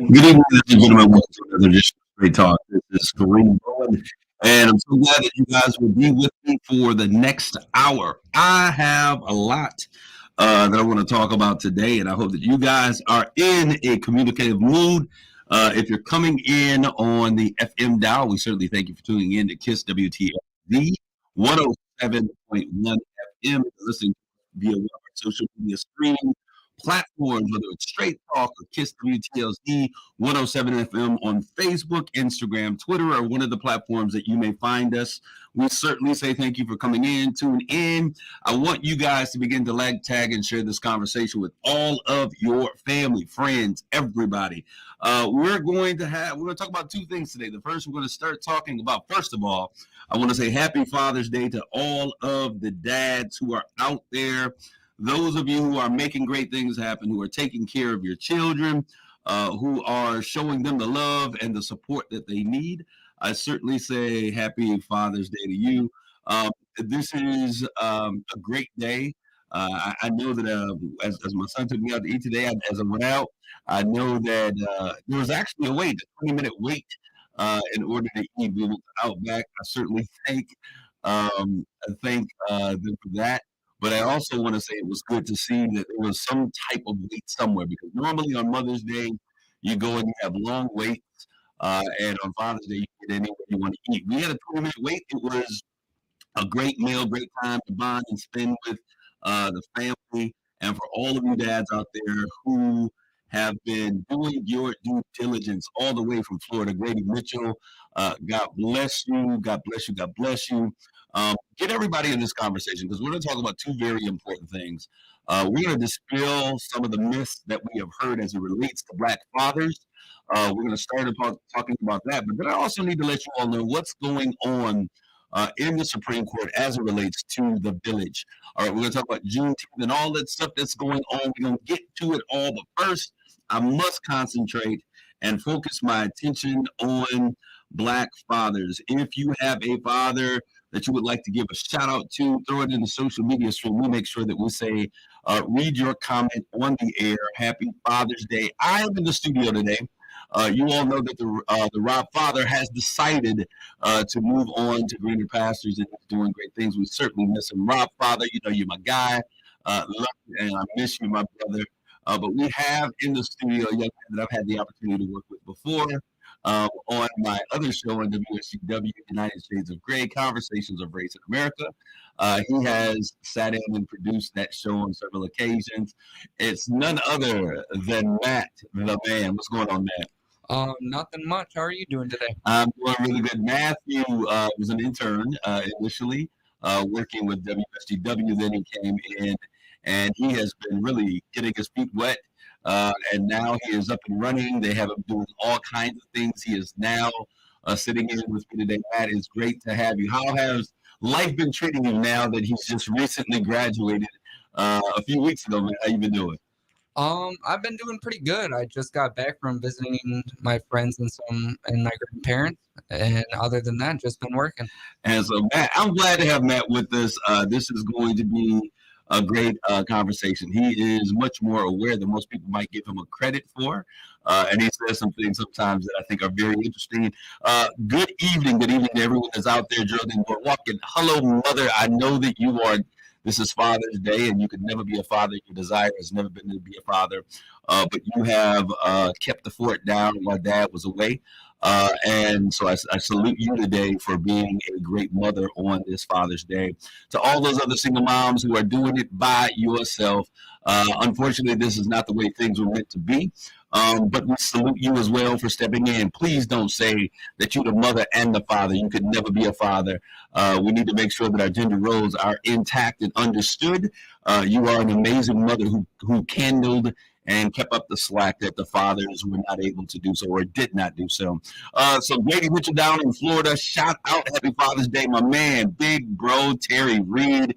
Good evening, ladies and gentlemen. Welcome to another edition of Straight Talk. This is Kareem Bowen, and I'm so glad that you guys will be with me for the next hour. I have a lot that I want to talk about today, and I hope that you guys are in a communicative mood. If you're coming in on the FM dial, we certainly thank you for tuning in to KISS WTLZ 107.1 FM. Listening via one of our social media streaming platforms, whether it's Straight Talk or KISS WTLZ 107 FM on Facebook, Instagram, Twitter, or one of the platforms that you may find us. We certainly say thank you for coming in, tuning in. I want you guys to begin to tag, and share this conversation with all of your family, friends, everybody. We're going to talk about two things today. The first, we're going to start talking about, first of all, I want to say happy Father's Day to all of the dads who are out there. Those of you who are making great things happen, who are taking care of your children, who are showing them the love and the support that they need, I certainly say happy Father's Day to you. This is a great day. I know that as my son took me out to eat today, as I went out, I know that there was actually a 20-minute wait in order to eat. We went to Outback. I certainly thank them for that. But I also want to say it was good to see that there was some type of wait somewhere, because normally on Mother's Day, you go and you have long waits, and on Father's Day, you get anywhere you want to eat. We had a 20-minute wait. It was a great meal, great time to bond and spend with the family. And for all of you dads out there who have been doing your due diligence all the way from Florida, Grady Mitchell, God bless you, God bless you, God bless you. Get everybody in this conversation, because we're going to talk about two very important things. We're going to dispel some of the myths that we have heard as it relates to Black fathers. We're going to start talking about that. But then I also need to let you all know what's going on in the Supreme Court as it relates to the village. All right, we're going to talk about Juneteenth and all that stuff that's going on. We're going to get to it all. But first, I must concentrate and focus my attention on Black fathers. If you have a father that you would like to give a shout out to, throw it in the social media stream. We'll make sure that we say, read your comment on the air. Happy Father's Day. I am in the studio today. You all know that the Rob father has decided to move on to greener pastures and doing great things. We certainly miss him. Rob father, you know you're my guy. Love you, and I miss you, my brother. But we have in the studio a young man that I've had the opportunity to work with before. On my other show on WSCW, United Shades of Gray, Conversations of Race in America. He has sat in and produced that show on several occasions. It's none other than Matt, the man. What's going on, Matt? Nothing much. How are you doing today? I'm doing really good. Matthew was an intern initially, working with WSGW. Then he came in, and he has been really getting his feet wet. And now he is up and running. They have him doing all kinds of things. He is now sitting in with me today. Matt, it's great to have you. How has life been treating you now that he's just recently graduated a few weeks ago, man? How you been doing? I've been doing pretty good. I just got back from visiting my friends and my grandparents, and other than that, just been working. And so, Matt, I'm glad to have Matt with us. This is going to be a great conversation. He is much more aware than most people might give him a credit for, and he says some things sometimes that I think are very interesting. Good evening to everyone that's out there. Geraldine, we're walking. Hello, mother. I know that you are. This is Father's Day, and you could never be a father. Your desire has never been to be a father, but you have kept the fort down while Dad was away. And so I salute you today for being a great mother on this Father's Day. To all those other single moms who are doing it by yourself, unfortunately, this is not the way things were meant to be. But we salute you as well for stepping in. Please don't say that you're the mother and the father. You could never be a father. We need to make sure that our gender roles are intact and understood. You are an amazing mother who kindled and kept up the slack that the fathers were not able to do so, or did not do so. So Grady Mitchell down in Florida, shout out, happy Father's Day, my man, big bro, Terry Reed.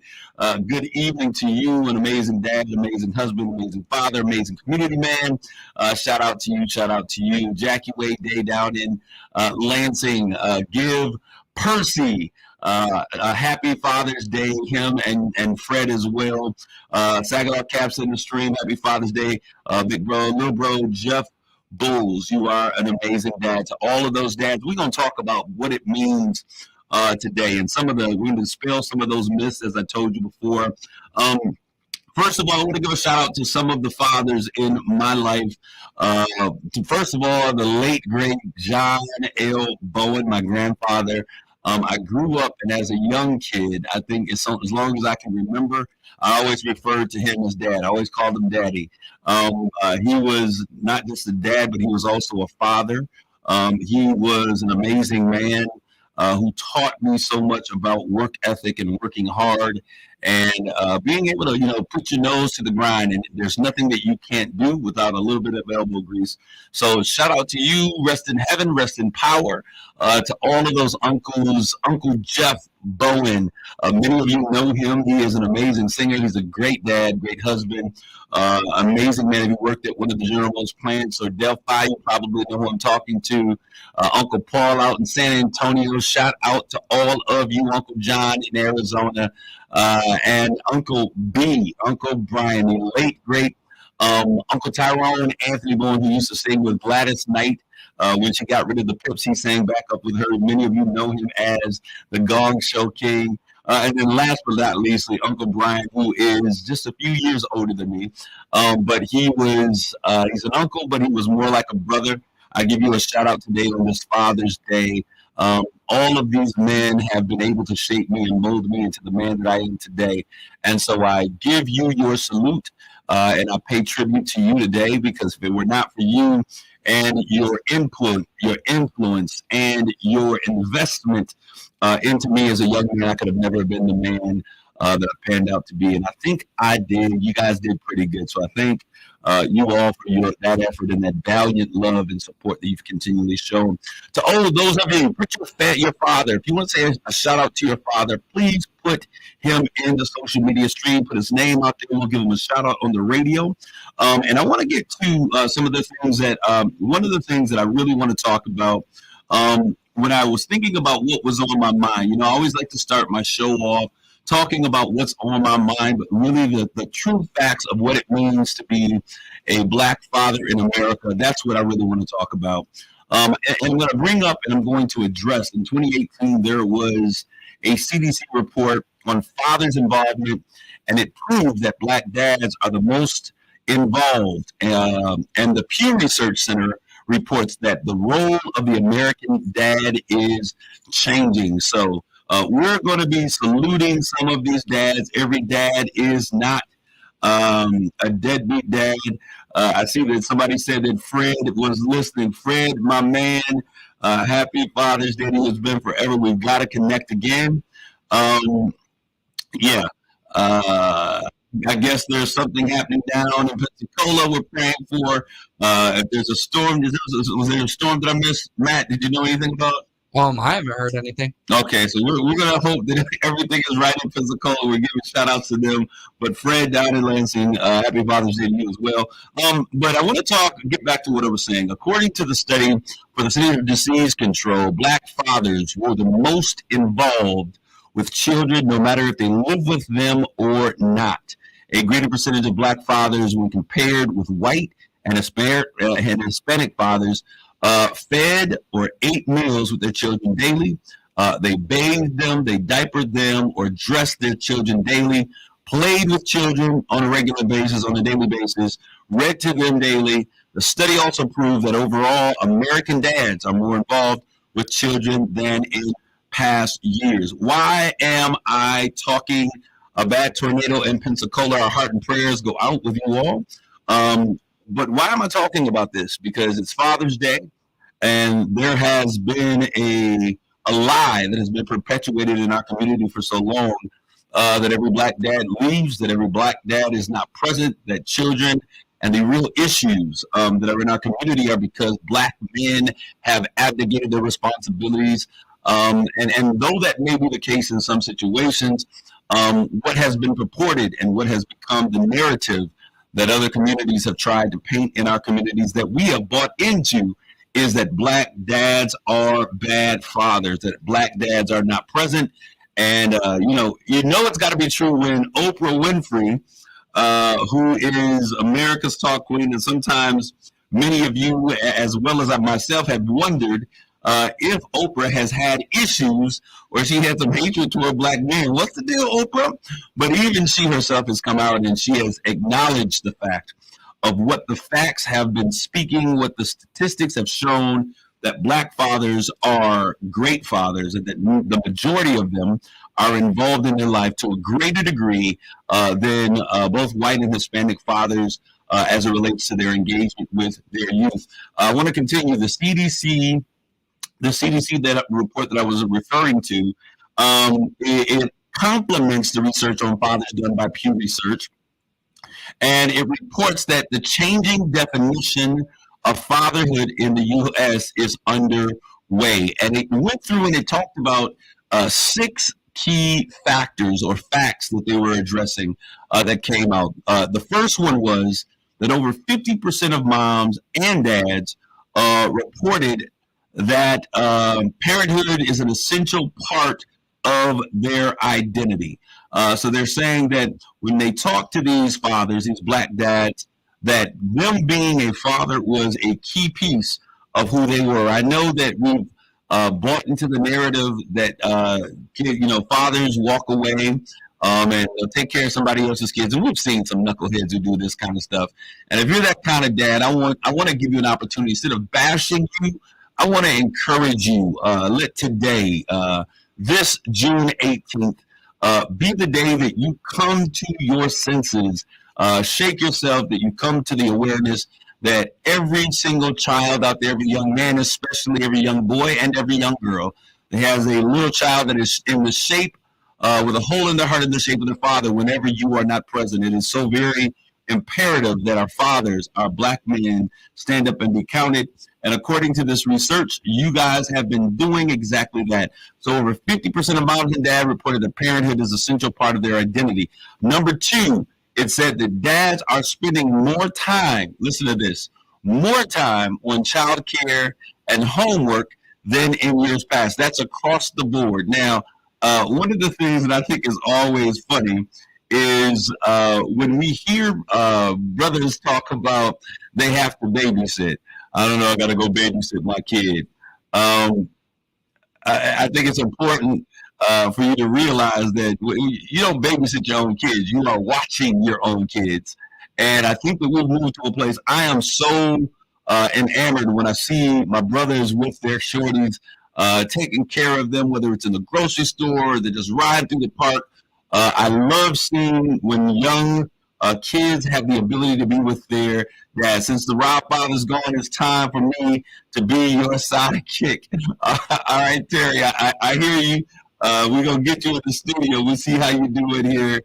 Good evening to you, an amazing dad, amazing husband, amazing father, amazing community man. Shout out to you. Jackie Wade Day down in Lansing. Give Percy a happy Father's Day, him and Fred as well. Saginaw Caps in the stream, happy Father's Day, big bro, little bro, Jeff bulls. You are an amazing dad. To all of those dads, we're going to talk about what it means today, and we're going to dispel some of those myths, as I told you before. Um, First of all, I want to give a shout out to some of the fathers in my life. First of all, the late great John L. Bowen, my grandfather. I grew up, and as a young kid, I think as long as I can remember, I always referred to him as dad. I always called him daddy. He was not just a dad, but he was also a father. He was an amazing man who taught me so much about work ethic and working hard and being able to, put your nose to the grind. And there's nothing that you can't do without a little bit of elbow grease. So shout out to you. Rest in heaven, rest in power. To all of those uncles, Uncle Jeff Bowen. Many of you know him. He is an amazing singer. He's a great dad, great husband, amazing man. If you worked at one of the General Motors plants or Delphi, you probably know who I'm talking to. Uncle Paul out in San Antonio. Shout out to all of you. Uncle John in Arizona. And Uncle B, Uncle Brian, the late, great Uncle Tyrone Anthony Bowen, who used to sing with Gladys Knight. When she got rid of the Pips, he sang back up with her. Many of you know him as the Gong Show King. And then last but not least, Uncle Brian, who is just a few years older than me. But he's an uncle, but he was more like a brother. I give you a shout out today on this Father's Day. All of these men have been able to shape me and mold me into the man that I am today. And so I give you your salute and I pay tribute to you today, because if it were not for you and your influence and your investment into me as a young man, I could have never been the man that I panned out to be. And I think I did. You guys did pretty good. So I thank you all for that effort and that valiant love and support that you've continually shown. To all of those of you, put your father. If you want to say a shout out to your father, please put him in the social media stream. Put his name out there. We'll give him a shout out on the radio. And I want to get to some of the things that one of the things that I really want to talk about. When I was thinking about what was on my mind, I always like to start my show off talking about what's on my mind, but really the true facts of what it means to be a Black father in America. That's what I really want to talk about. And I'm going to bring up and I'm going to address, in 2018, there was a CDC report on fathers' involvement, and it proved that Black dads are the most involved. And the Pew Research Center reports that the role of the American dad is changing. So we're going to be saluting some of these dads. Every dad is not a deadbeat dad. I see that somebody said that Fred was listening. Fred, my man, happy Father's Day. It has been forever. We've got to connect again. Yeah. I guess there's something happening down in Pensacola we're praying for. If there's a storm, was there a storm that I missed? Matt, did you know anything about it? I haven't heard anything. Okay, so we're going to hope that everything is right in Pensacola. We're giving shout outs to them. But Fred down in Lansing, happy Father's Day to you as well. But I want to get back to what I was saying. According to the study for the Center of Disease Control, Black fathers were the most involved with children, no matter if they live with them or not. A greater percentage of Black fathers, when compared with white and Hispanic fathers, fed or ate meals with their children daily. They bathed them, they diapered them, or dressed their children daily, played with children on a regular basis, on a daily basis, read to them daily. The study also proved that overall, American dads are more involved with children than in past years. Why am I talking a bad tornado in Pensacola? Our heart and prayers go out with you all. But why am I talking about this? Because it's Father's Day, and there has been a lie that has been perpetuated in our community for so long, that every Black dad leaves, that every Black dad is not present, that children and the real issues that are in our community are because Black men have abdicated their responsibilities. And though that may be the case in some situations, what has been purported and what has become the narrative that other communities have tried to paint in our communities that we have bought into is that Black dads are bad fathers, that Black dads are not present. And, it's got to be true when Oprah Winfrey, who is America's talk queen and sometimes many of you, as well as I myself, have wondered if Oprah has had issues or she had some hatred toward black men. What's the deal, Oprah? But even she herself has come out and she has acknowledged the fact of what the facts have been speaking, what the statistics have shown, that black fathers are great fathers and that the majority of them are involved in their life to a greater degree than both white and Hispanic fathers as it relates to their engagement with their youth. I want to continue. The CDC that report that I was referring to, it complements the research on fathers done by Pew Research, and it reports that the changing definition of fatherhood in the U.S. is underway. And it went through and it talked about six key factors or facts that they were addressing that came out. The first one was that over 50% of moms and dads reported that parenthood is an essential part of their identity. So they're saying that when they talk to these fathers, these black dads, that them being a father was a key piece of who they were. I know that we've bought into the narrative that fathers walk away and take care of somebody else's kids, and we've seen some knuckleheads who do this kind of stuff. And if you're that kind of dad, I want to give you an opportunity instead of bashing you. I want to encourage you. Let today, this June 18th, be the day that you come to your senses, shake yourself, that you come to the awareness that every single child out there, every young man, especially every young boy and every young girl, that has a little child that is in the shape, with a hole in their heart in the shape of their father whenever you are not present. It is so very imperative that our fathers, our black men, stand up and be counted. And according to this research, you guys have been doing exactly that. So over 50% of moms and dads reported that parenthood is an essential part of their identity. Number two, it said that dads are spending more time, listen to this, more time on child care and homework than in years past. That's across the board. Now, one of the things that I think is always funny is when we hear brothers talk about they have to babysit. I don't know, I got to go babysit my kid. I think it's important for you to realize that you don't babysit your own kids. You are watching your own kids. And I think that we've moved to a place, I am so enamored when I see my brothers with their shorties taking care of them, whether it's in the grocery store or they just ride through the park. I love seeing when young kids have the ability to be with their dad. Since the Rob Father's gone, it's time for me to be your sidekick. All right, Terry, I hear you. We're going to get you in the studio. We'll see how you do it here.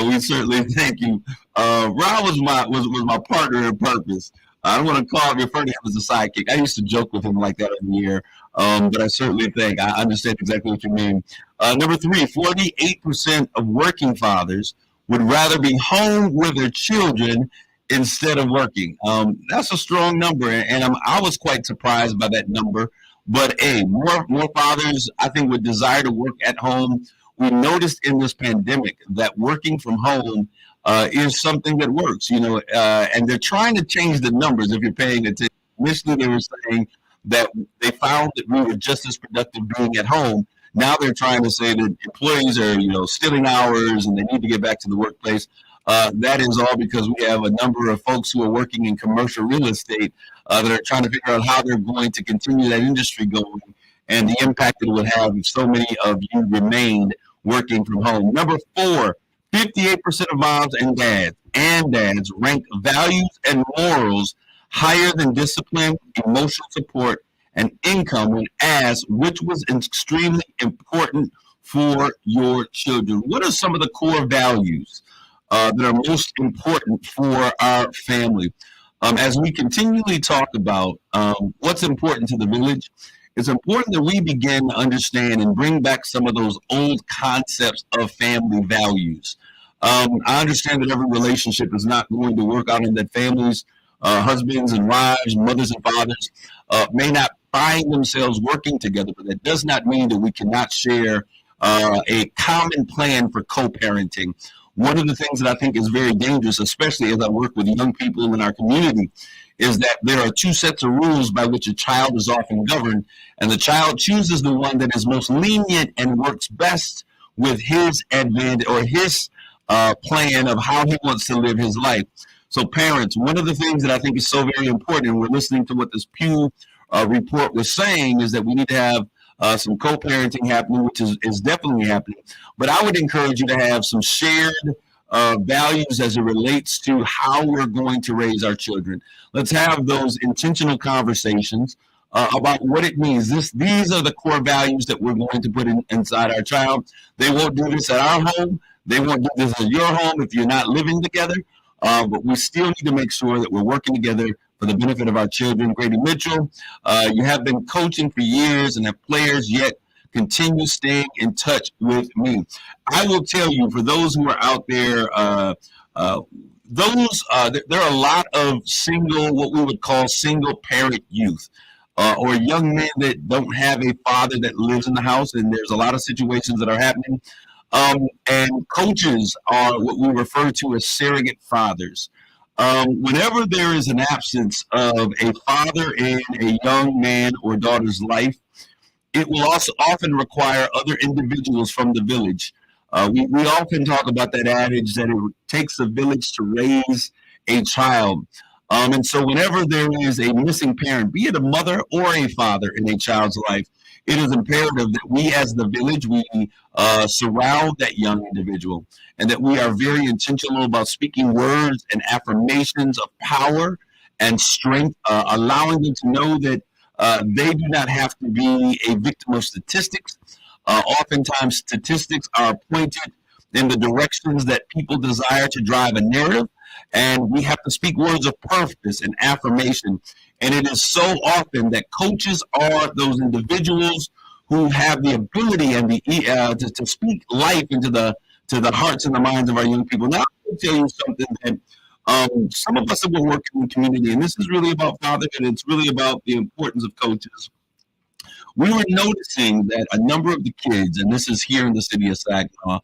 We certainly thank you. Rob was my partner in purpose. I don't want to refer to him as a sidekick. I used to joke with him like that in the air, but I certainly I understand exactly what you mean. Number three, 48% of working fathers would rather be home with their children instead of working. That's a strong number, and I was quite surprised by that number. But more fathers, I think, would desire to work at home. We noticed in this pandemic that working from home is something that works, and they're trying to change the numbers if you're paying attention. Initially, they were saying that they found that we were just as productive being at home. Now they're trying to say that employees are, stealing hours and they need to get back to the workplace. That is all because we have a number of folks who are working in commercial real estate that are trying to figure out how they're going to continue that industry going and the impact it would have if so many of you remained working from home. Number four, 58% of moms and dads rank values and morals higher than discipline, emotional support, and income when asked which was extremely important for your children. What are some of the core values that are most important for our family? As we continually talk about what's important to the village, it's important that we begin to understand and bring back some of those old concepts of family values. I understand that every relationship is not going to work out, and that families, husbands and wives, mothers and fathers, may not find themselves working together, but that does not mean that we cannot share a common plan for co-parenting. one of the things that I think is very dangerous, especially as I work with young people in our community, is that there are two sets of rules by which a child is often governed, and the child chooses the one that is most lenient and works best with his advantage or his plan of how he wants to live his life. So, parents, one of the things that I think is so very important, and we're listening to what this Pew report was saying, is that we need to have some co-parenting happening, which is definitely happening. But I would encourage you to have some shared values as it relates to how we're going to raise our children. Let's have those intentional conversations about what it means. These are the core values that we're going to put inside our child. They won't do this at our home. They won't do this at your home if you're not living together. But we still need to make sure that we're working together for the benefit of our children. Grady Mitchell, you have been coaching for years and have players yet continue staying in touch with me. I will tell you, for those who are out there, there are a lot of what we would call single parent youth. Or young men that don't have a father that lives in the house, and there's a lot of situations that are happening. And coaches are what we refer to as surrogate fathers. Whenever there is an absence of a father in a young man or daughter's life, it will also often require other individuals from the village. We often talk about that adage that it takes a village to raise a child. And so, whenever there is a missing parent, be it a mother or a father in a child's life, it is imperative that we, as the village, we surround that young individual, and that we are very intentional about speaking words and affirmations of power and strength, allowing them to know that they do not have to be a victim of statistics. Oftentimes, statistics are pointed in the directions that people desire to drive a narrative, and we have to speak words of purpose and affirmation. And it is so often that coaches are those individuals who have the ability and to speak life into the hearts and the minds of our young people. Now, I will tell you something that some of us have been working in the community, and this is really about fatherhood. It's really about the importance of coaches. We were noticing that a number of the kids, and this is here in the city of Saginaw,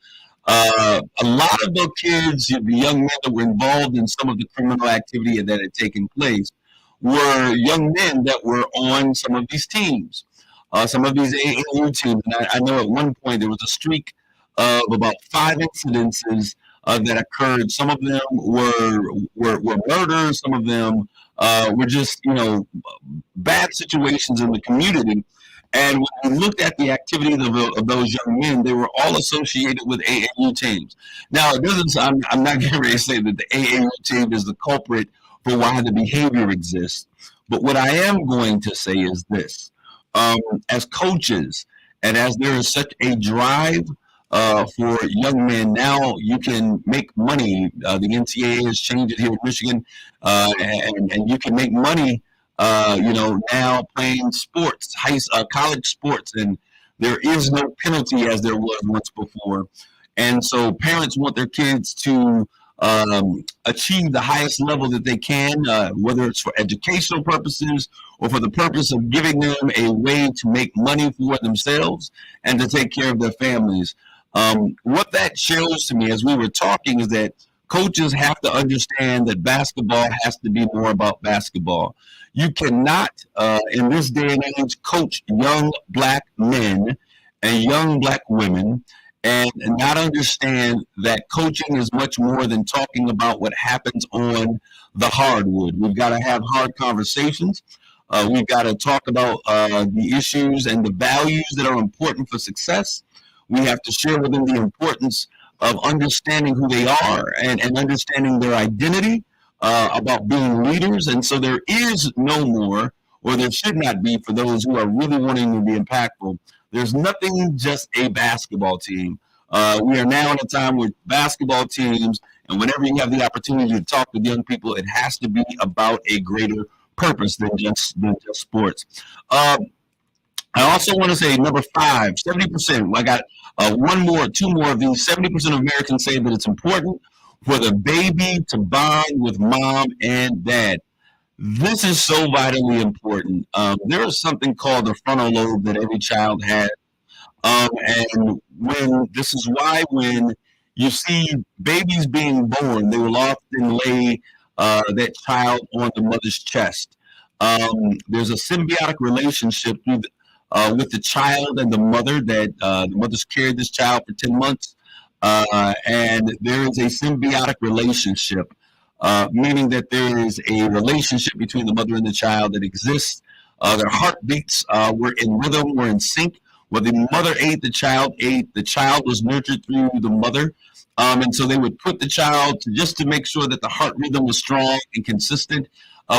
a lot of the kids, the young men that were involved in some of the criminal activity that had taken place, were young men that were on some of these teams, some of these AAU teams. And I know at one point there was a streak of about 5 incidences that occurred. Some of them were murders. Some of them were just, bad situations in the community. And when we looked at the activities of those young men, they were all associated with AAU teams. Now, it doesn't. I'm not getting ready to say that the AAU team is the culprit for why the behavior exists. But what I am going to say is this: as coaches, and as there is such a drive for young men, now you can make money. The NCAA has changed it here in Michigan, and you can make money. Now playing sports, college sports, and there is no penalty as there was once before. And so parents want their kids to achieve the highest level that they can, whether it's for educational purposes or for the purpose of giving them a way to make money for themselves and to take care of their families. What that shows to me as we were talking is that coaches have to understand that basketball has to be more about basketball. You cannot, in this day and age, coach young black men and young black women and not understand that coaching is much more than talking about what happens on the hardwood. We've got to have hard conversations. We've got to talk about the issues and the values that are important for success. We have to share with them the importance of understanding who they are and understanding their identity, about being leaders. And so there is no more, or there should not be, for those who are really wanting to be impactful. There's nothing just a basketball team. We are now in a time with basketball teams, and whenever you have the opportunity to talk with young people, it has to be about a greater purpose than just sports. I also want to say number 5, 70%. I got two more of these. 70% of Americans say that it's important for the baby to bond with mom and dad. This is so vitally important. There is something called the frontal lobe that every child has. And this is why when you see babies being born, they will often lay that child on the mother's chest. There's a symbiotic relationship with the child and the mother that the mother's carried this child for 10 months. And there is a symbiotic relationship, meaning that there is a relationship between the mother and the child that exists. Their heartbeats were in rhythm, were in sync. When the mother ate, the child ate. The child was nurtured through the mother. And so they would put the child just to make sure that the heart rhythm was strong and consistent.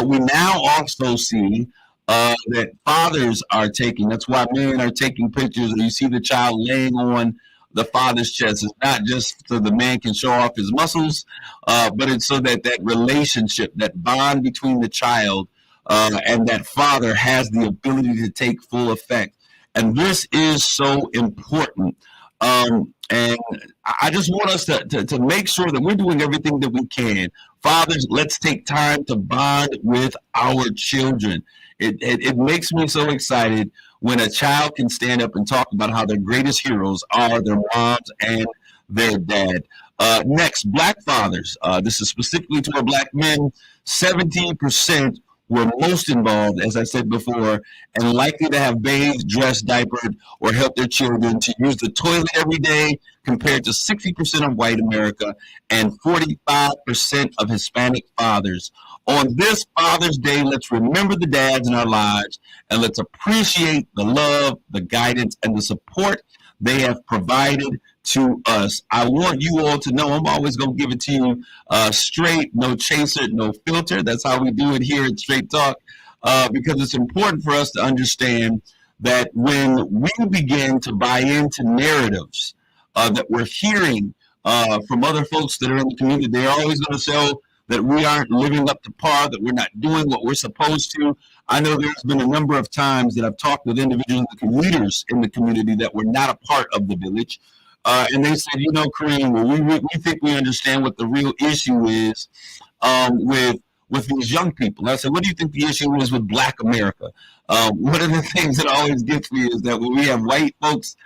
We now also see that fathers are taking, that's why men are taking pictures, and you see the child laying on the father's chest. It's not just so the man can show off his muscles, but it's so that that relationship, that bond between the child and that father has the ability to take full effect. And this is so important. And I just want us to make sure that we're doing everything that we can. Fathers, let's take time to bond with our children. It makes me so excited when a child can stand up and talk about how their greatest heroes are their moms and their dad. Next, black fathers. This is specifically to our black men. 17% were most involved, as I said before, and likely to have bathed, dressed, diapered, or helped their children to use the toilet every day, compared to 60% of white America and 45% of Hispanic fathers. On this Father's Day, let's remember the dads in our lives and let's appreciate the love, the guidance, and the support they have provided to us. I want you all to know I'm always going to give it to you straight, no chaser, no filter. That's how we do it here at Straight Talk, because it's important for us to understand that when we begin to buy into narratives that we're hearing from other folks that are in the community, they're always going to say, that we aren't living up to par, that we're not doing what we're supposed to. I know there's been a number of times that I've talked with individuals, leaders in the community that were not a part of the village. And they said, you know, Kareem, well, we think we understand what the real issue is with these young people. And I said, what do you think the issue is with Black America? One of the things that always gets me is that when we have white folks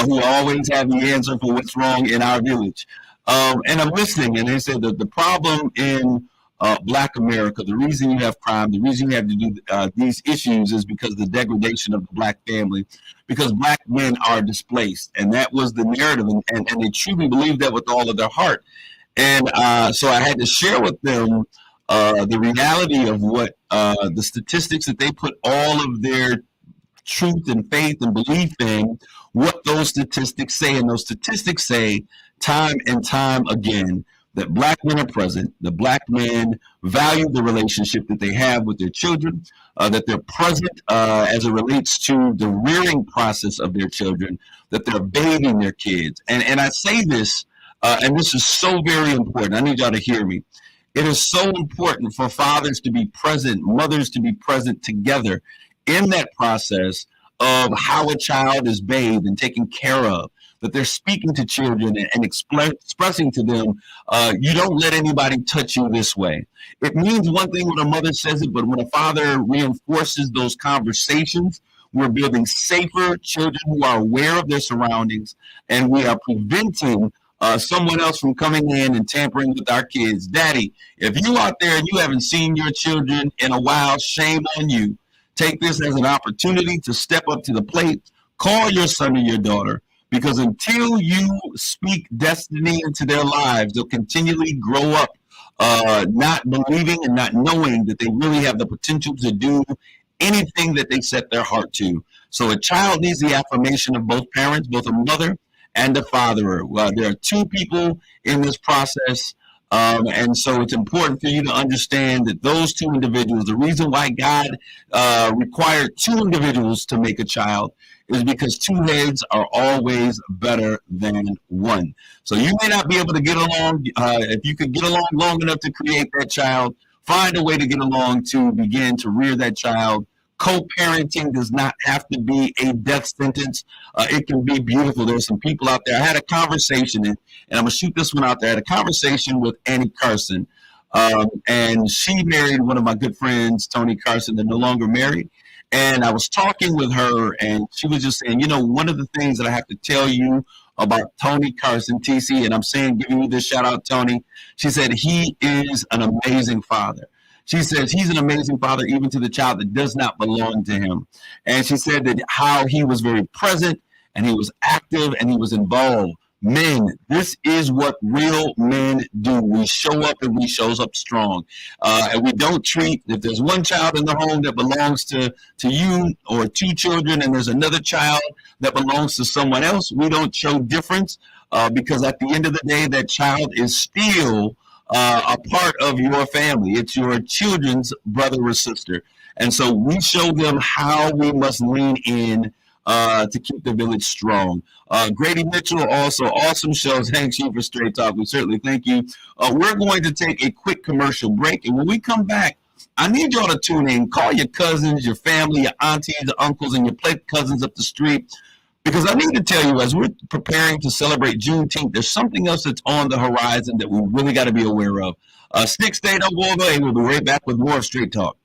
who always have the answer for what's wrong in our village. And I'm listening, and they said that the problem in Black America, the reason you have crime, the reason you have to do these issues is because of the degradation of the Black family, because Black men are displaced. And that was the narrative, and they truly believed that with all of their heart. And so I had to share with them the reality of what the statistics that they put all of their truth and faith and belief in, what those statistics say. And those statistics say time and time again that Black men are present, the Black men value the relationship that they have with their children, that they're present as it relates to the rearing process of their children, that they're bathing their kids. And I say this, and this is so very important. I need y'all to hear me. It is so important for fathers to be present, mothers to be present together in that process of how a child is bathed and taken care of, that they're speaking to children and expressing to them, you don't let anybody touch you this way. It means one thing when a mother says it, but when a father reinforces those conversations, we're building safer children who are aware of their surroundings, and we are preventing someone else from coming in and tampering with our kids. Daddy, if you out there and you haven't seen your children in a while, shame on you. Take this as an opportunity to step up to the plate. Call your son or your daughter, because until you speak destiny into their lives, they'll continually grow up not believing and not knowing that they really have the potential to do anything that they set their heart to. So a child needs the affirmation of both parents, both a mother and a father. There are two people in this process. And so it's important for you to understand that those two individuals, the reason why God required two individuals to make a child is because two heads are always better than one. So you may not be able to get along. If you could get along long enough to create that child, find a way to get along to begin to rear that child. Co-parenting does not have to be a death sentence. It can be beautiful. There's some people out there. I had a conversation, and I'm going to shoot this one out there. I had a conversation with Annie Carson, and she married one of my good friends, Tony Carson. They're no longer married. And I was talking with her, and she was just saying, you know, one of the things that I have to tell you about Tony Carson, TC, and I'm saying, giving you this shout out, Tony. She said, he is an amazing father. She says he's an amazing father even to the child that does not belong to him. And she said that how he was very present and he was active and he was involved. Men, this is what real men do. We show up and we shows up strong. And we don't treat, if there's one child in the home that belongs to you or two children and there's another child that belongs to someone else, we don't show difference because at the end of the day, that child is still a part of your family. It's your children's brother or sister. And so we show them how we must lean in to keep the village strong. Grady Mitchell, also awesome shows. Thanks you for Straight Talk. We certainly thank you. We're going to take a quick commercial break. And when we come back, I need y'all to tune in. Call your cousins, your family, your aunties, your uncles, and your play cousins up the street. Because I need to tell you, as we're preparing to celebrate Juneteenth, there's something else that's on the horizon that we really got to be aware of. Stick, stay, don't go away. We'll be right back with more of Straight Talk.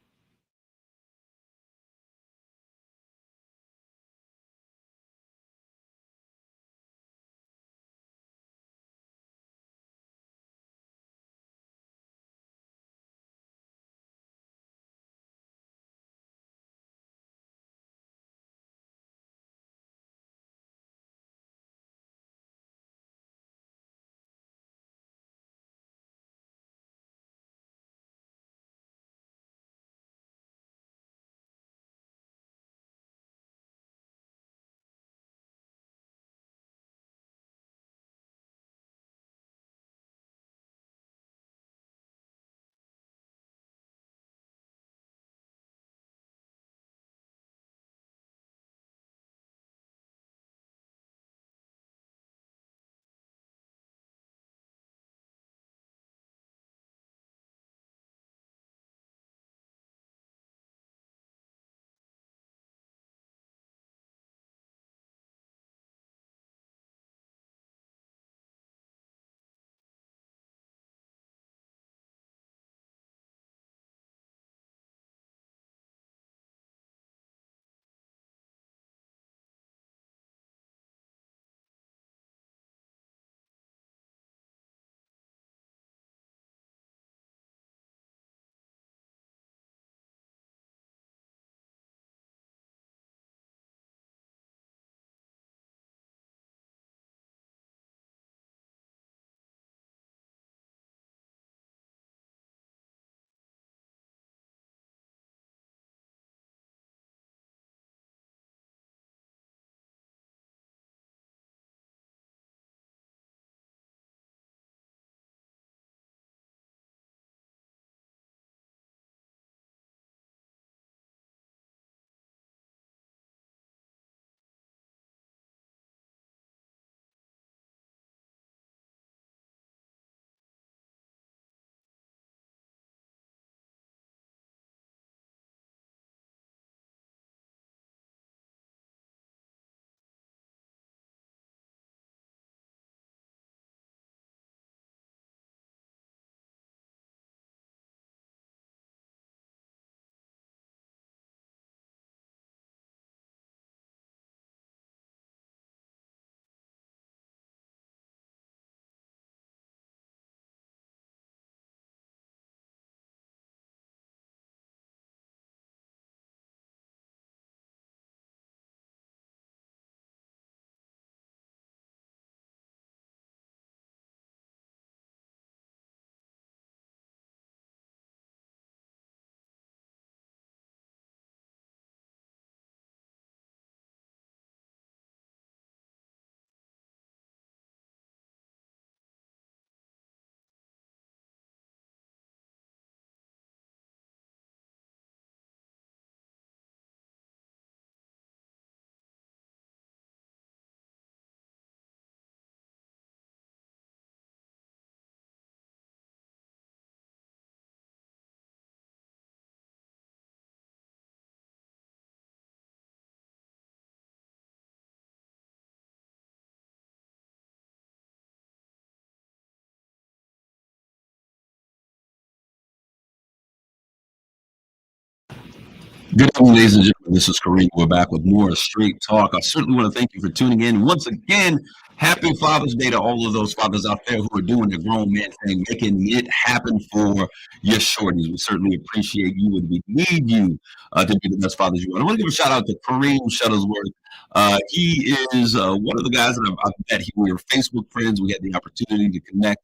Good evening, ladies and gentlemen. This is Kareem. We're back with more Straight Talk. I certainly want to thank you for tuning in. Once again, happy Father's Day to all of those fathers out there who are doing the grown man thing, making it happen for your shorties. We certainly appreciate you, and we need you to be the best fathers you want. I want to give a shout out to Kareem Shuttlesworth. He is one of the guys that I've met. We were Facebook friends. We had the opportunity to connect.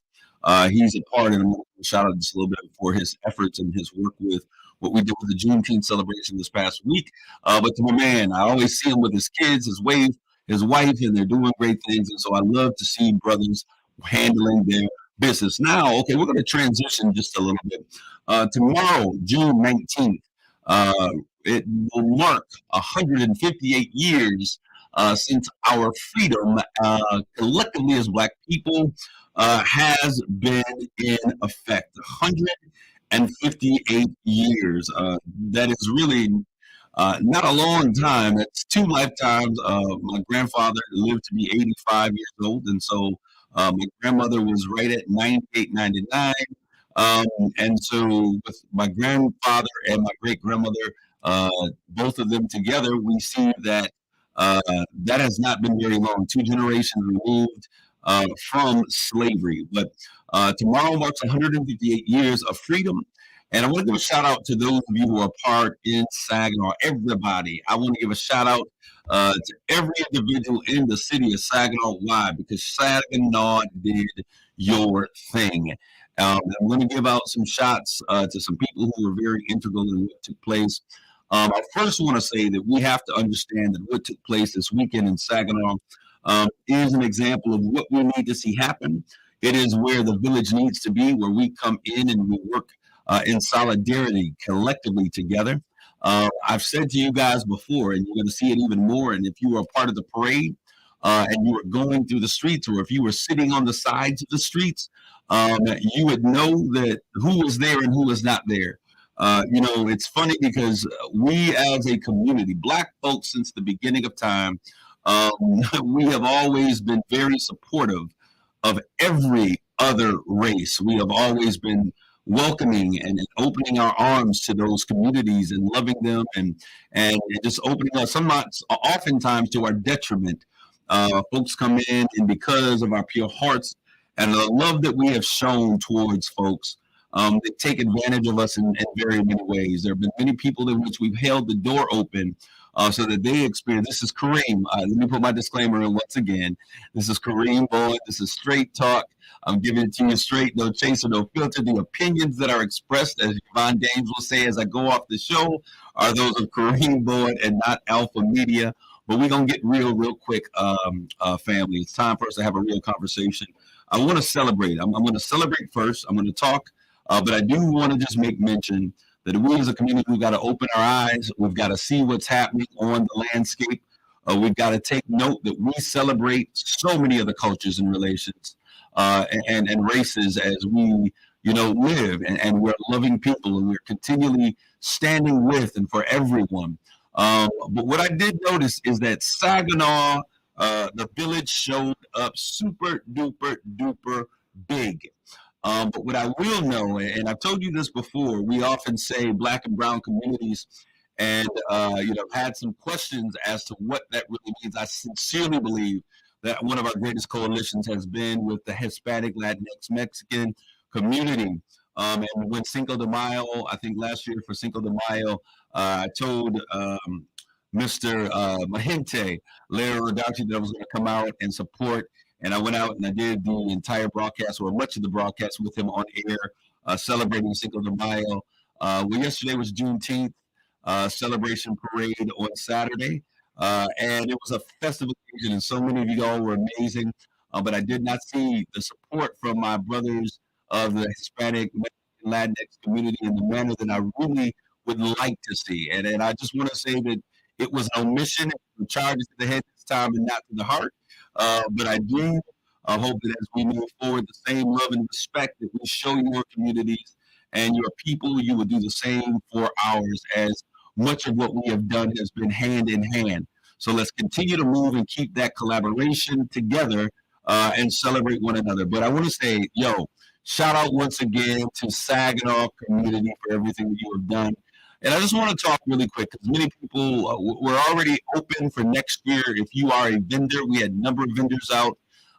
He's a part, and I'm going to shout out just a little bit for his efforts and his work with what we did with the Juneteenth celebration this past week. But to my man, I always see him with his kids, his wife, and they're doing great things. And so I love to see brothers handling their business. Now, okay, we're going to transition just a little bit. Tomorrow, June 19th, uh, it will mark 158 years since our freedom, collectively as Black people, has been in effect. 158 years. That is really not a long time. That's two lifetimes. My grandfather lived to be 85 years old, and so my grandmother was right at 98, 99. Um, and so with my grandfather and my great grandmother, uh, both of them together, we see that uh, that has not been very long. Two generations removed from slavery. But tomorrow marks 158 years of freedom. And I want to give a shout out to those of you who are part in Saginaw, everybody. I want to give a shout out to every individual in the city of Saginaw. Why? Because Saginaw did your thing. I'm going to give out some shots to some people who were very integral in what took place. I first want to say that we have to understand that what took place this weekend in Saginaw is an example of what we need to see happen. It is where the village needs to be, where we come in and we work in solidarity collectively together. I've said to you guys before, and you're going to see it even more. And if you were a part of the parade and you were going through the streets, or if you were sitting on the sides of the streets, you would know that who was there and who was not there. It's funny because we as a community, Black folks, since the beginning of time, um, we have always been very supportive of every other race. We have always been welcoming and opening our arms to those communities and loving them and just opening us. Oftentimes to our detriment. Folks come in, and because of our pure hearts and the love that we have shown towards folks, they take advantage of us in very many ways. There have been many people in which we've held the door open so that they experience. This is Kareem. Let me put my disclaimer in once again. This is Kareem Bowen. This is Straight Talk. I'm giving it to you straight, no chaser, no filter. The opinions that are expressed, as Yvonne James will say as I go off the show, are those of Kareem Bowen and not Alpha Media. But we're going to get real quick, family. It's time for us to have a real conversation. I want to celebrate. I'm going to celebrate first. I'm going to talk, but I do want to just make mention that we as a community, we've got to open our eyes. We've got to see what's happening on the landscape. We've got to take note that we celebrate so many other cultures and relations and races as we, live. And we're loving people, and we're continually standing with and for everyone. But what I did notice is that Saginaw, the village showed up super duper duper big. But what I will know, and I've told you this before, we often say Black and brown communities, and had some questions as to what that really means. I sincerely believe that one of our greatest coalitions has been with the Hispanic, Latinx, Mexican community. And when Cinco de Mayo, I think last year for Cinco de Mayo, I told Mr. Mahente, Larry Rodacci, that I was going to come out and support. And I went out and I did the entire broadcast, or much of the broadcast, with him on air, celebrating Cinco de Mayo. Yesterday was Juneteenth celebration parade on Saturday, and it was a festive occasion, and so many of you all were amazing. But I did not see the support from my brothers of the Hispanic, Latinx community in the manner that I really would like to see. And I just want to say that it was an omission. The charges to the head this time and not to the heart. But I do hope that as we move forward, the same love and respect that we show your communities and your people, you will do the same for ours, as much of what we have done has been hand in hand. So let's continue to move and keep that collaboration together and celebrate one another. But I want to say, shout out once again to Saginaw community for everything that you have done. And I just want to talk really quick because many people we're already open for next year. If you are a vendor, we had a number of vendors out.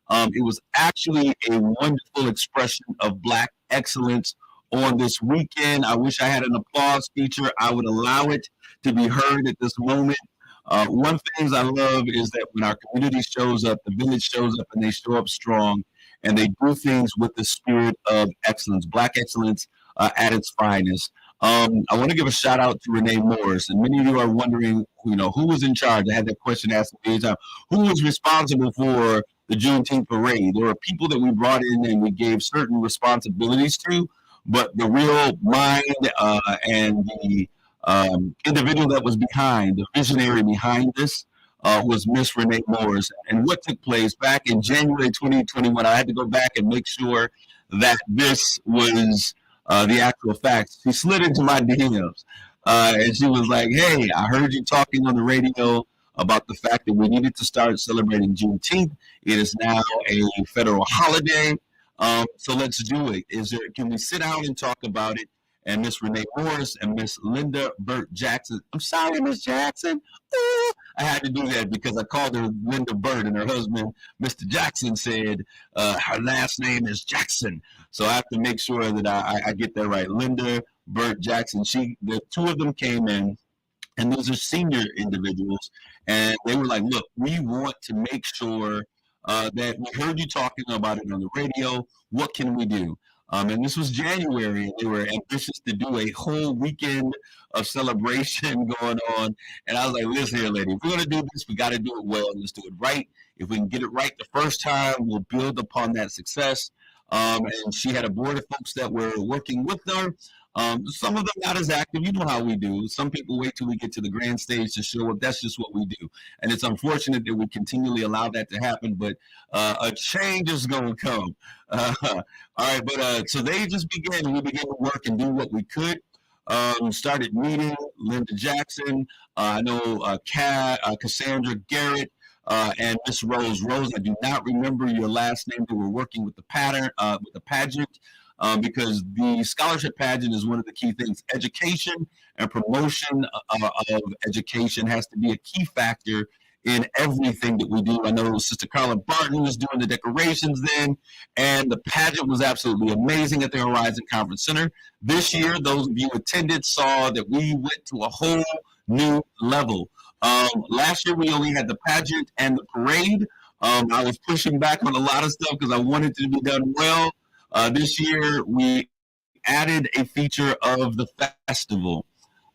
It was actually a wonderful expression of Black excellence on this weekend. I wish I had an applause feature. I would allow it to be heard at this moment. One thing I love is that when our community shows up, the village shows up, and they show up strong, and they do things with the spirit of excellence, Black excellence at its finest. I want to give a shout out to Renee Morris, and many of you are wondering, who was in charge. I had that question asked me anytime. Who was responsible for the Juneteenth parade? There were people that we brought in and we gave certain responsibilities to, but the real mind and the individual that was behind, the visionary behind this, was Miss Renee Morris. And what took place back in January 2021, I had to go back and make sure that this was the actual facts. She slid into my DMs and she was like, "Hey, I heard you talking on the radio about the fact that we needed to start celebrating Juneteenth. It is now a federal holiday. So let's do it. Can we sit down and talk about it?" And Miss Renee Morris and Miss Linda Burt Jackson. I'm sorry, Miss Jackson. I had to do that because I called her Linda Burt, and her husband, Mr. Jackson, said her last name is Jackson. So I have to make sure that I get that right. Linda Burt Jackson. The two of them came in, and those are senior individuals, and they were like, "Look, we want to make sure that we heard you talking about it on the radio. What can we do?" And this was January, and they were ambitious to do a whole weekend of celebration going on. And I was like, "Listen here, lady, if we're going to do this, we got to do it well. Let's do it right. If we can get it right the first time, we'll build upon that success." And she had a board of folks that were working with her. Some of them not as active. You know how we do. Some people wait till we get to the grand stage to show up. That's just what we do. And it's unfortunate that we continually allow that to happen, but a change is going to come. All right, but so they just began. We began to work and do what we could. Started meeting Linda Jackson. I know Cassandra Garrett. And Miss Rose. Rose, I do not remember your last name. They were working with the pageant, because the scholarship pageant is one of the key things. Education and promotion of education has to be a key factor in everything that we do. I know Sister Carla Barton was doing the decorations then, and the pageant was absolutely amazing at the Horizon Conference Center. This year, those of you who attended saw that we went to a whole new level. Last year, we only had the pageant and the parade. I was pushing back on a lot of stuff because I wanted it to be done well. This year, we added a feature of the festival.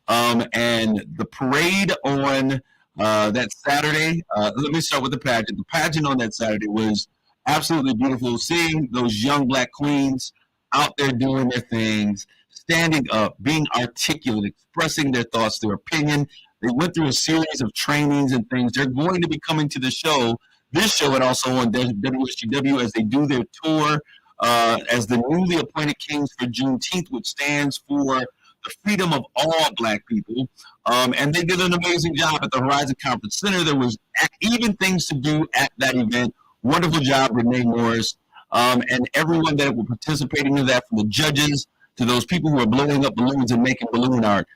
And the parade on that Saturday, let me start with the pageant. The pageant on that Saturday was absolutely beautiful. Seeing those young Black queens out there doing their things, standing up, being articulate, expressing their thoughts, their opinion. They went through a series of trainings and things. They're going to be coming to the show, this show, and also on WSGW as they do their tour as the newly appointed Kings for Juneteenth, which stands for the freedom of all Black people. And they did an amazing job at the Horizon Conference Center. There was even things to do at that event. Wonderful job, Renee Morris, and everyone that were participating in that, from the judges to those people who are blowing up balloons and making balloon art.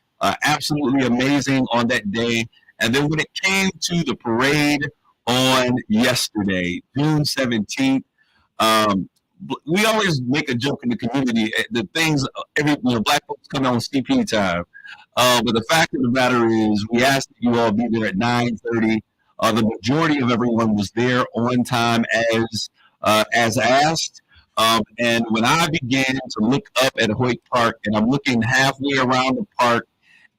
Absolutely amazing on that day. And then when it came to the parade on yesterday, June 17th, we always make a joke in the community. The things, Black folks come on CP time. But the fact of the matter is, we asked that you all be there at 9:30. The majority of everyone was there on time as asked. And when I began to look up at Hoyt Park, and I'm looking halfway around the park,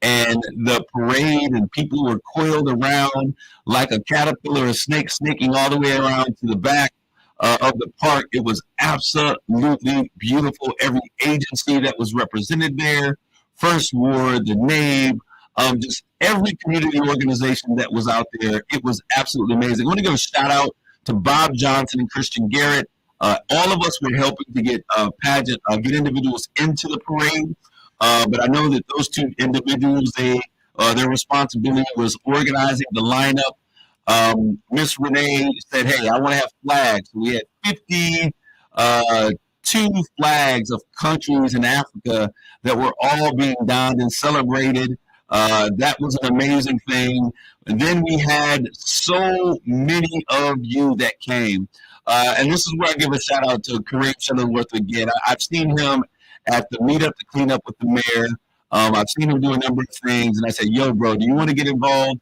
and the parade and people were coiled around like a caterpillar or snake, snaking all the way around to the back of the park. It was absolutely beautiful. Every agency that was represented there, First Ward, the NABE, just every community organization that was out there. It was absolutely amazing. I want to give a shout out to Bob Johnson and Christian Garrett. All of us were helping to get get individuals into the parade. But I know that those two individuals, their responsibility was organizing the lineup. Miss Renee said, "Hey, I want to have flags." We had 52 flags of countries in Africa that were all being donned and celebrated. That was an amazing thing. And then we had so many of you that came. And this is where I give a shout out to Kareem Shuttlesworth again. I've seen him at the meetup to clean up with the mayor. I've seen him do a number of things, and I said, "Yo, bro, do you want to get involved?"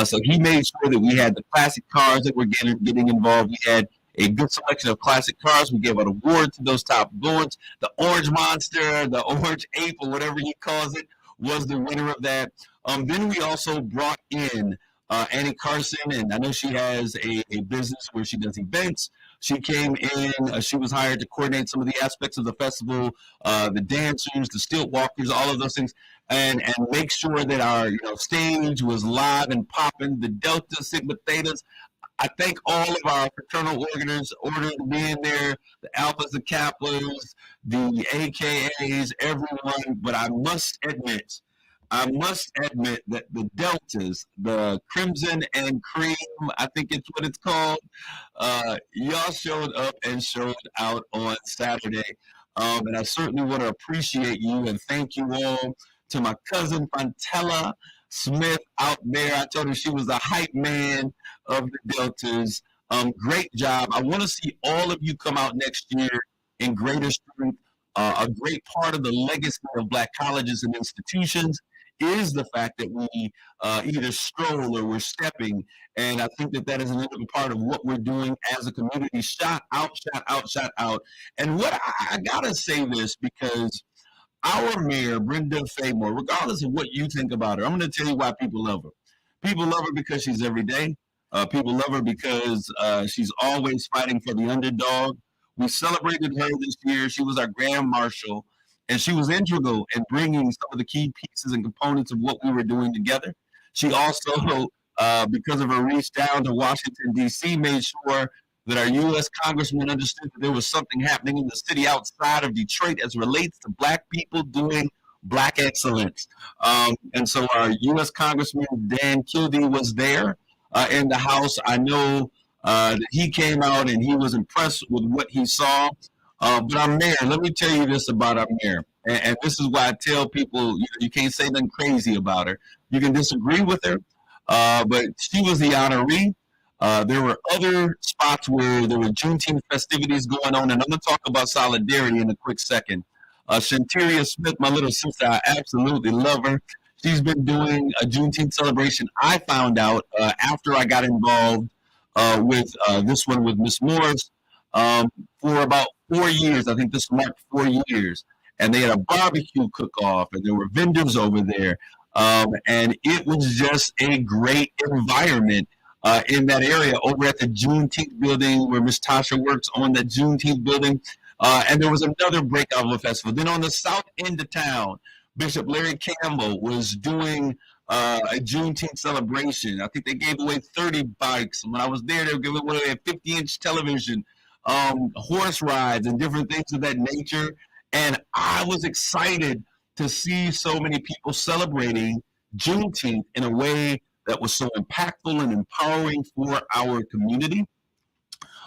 So he made sure that we had the classic cars that were getting involved. We had a good selection of classic cars. We gave out awards to those top awards. The Orange Monster, the Orange Ape, or whatever he calls it, was the winner of that. Then we also brought in Annie Carson, and I know she has a business where she does events. She came in. She was hired to coordinate some of the aspects of the festival, the dancers, the stilt walkers, all of those things, and make sure that our stage was live and popping. The Delta Sigma Thetas. I thank all of our fraternal orders being there, the Alphas, the Kappas, the AKAs, everyone. But I must admit that the Deltas, the Crimson and Cream, I think it's what it's called, y'all showed up and showed out on Saturday. And I certainly want to appreciate you and thank you all to my cousin Fontella Smith out there. I told her she was the hype man of the Deltas. Great job. I want to see all of you come out next year in greater strength. A great part of the legacy of Black colleges and institutions is the fact that we either stroll or we're stepping. And I think that is an integral part of what we're doing as a community. Shout out, shout out, shout out. And what I got to say this because our mayor, Brenda Faymore, regardless of what you think about her, I'm going to tell you why people love her. People love her because she's everyday. People love her because she's always fighting for the underdog. We celebrated her this year. She was our grand marshal, and she was integral in bringing some of the key pieces and components of what we were doing together. She also, because of her reach down to Washington, D.C., made sure that our U.S. congressman understood that there was something happening in the city outside of Detroit as relates to Black people doing Black excellence. And so our U.S. Congressman Dan Kildee was there in the House. I know that he came out and he was impressed with what he saw. But our mayor, let me tell you this about our mayor. And this is why I tell people you can't say nothing crazy about her. You can disagree with her, but she was the honoree. There were other spots where there were Juneteenth festivities going on, and I'm going to talk about solidarity in a quick second. Shanteria Smith, my little sister, I absolutely love her. She's been doing a Juneteenth celebration. I found out after I got involved with this one with Miss Morris for about 4 years. I think this marked 4 years. And they had a barbecue cook-off, and there were vendors over there. And it was just a great environment in that area over at the Juneteenth building where Miss Tasha works on the Juneteenth building. And there was another breakout of a festival. Then on the south end of town, Bishop Larry Campbell was doing a Juneteenth celebration. I think they gave away 30 bikes. When I was there, they were giving away a 50-inch television, horse rides, and different things of that nature. And I was excited to see so many people celebrating Juneteenth in a way that was so impactful and empowering for our community.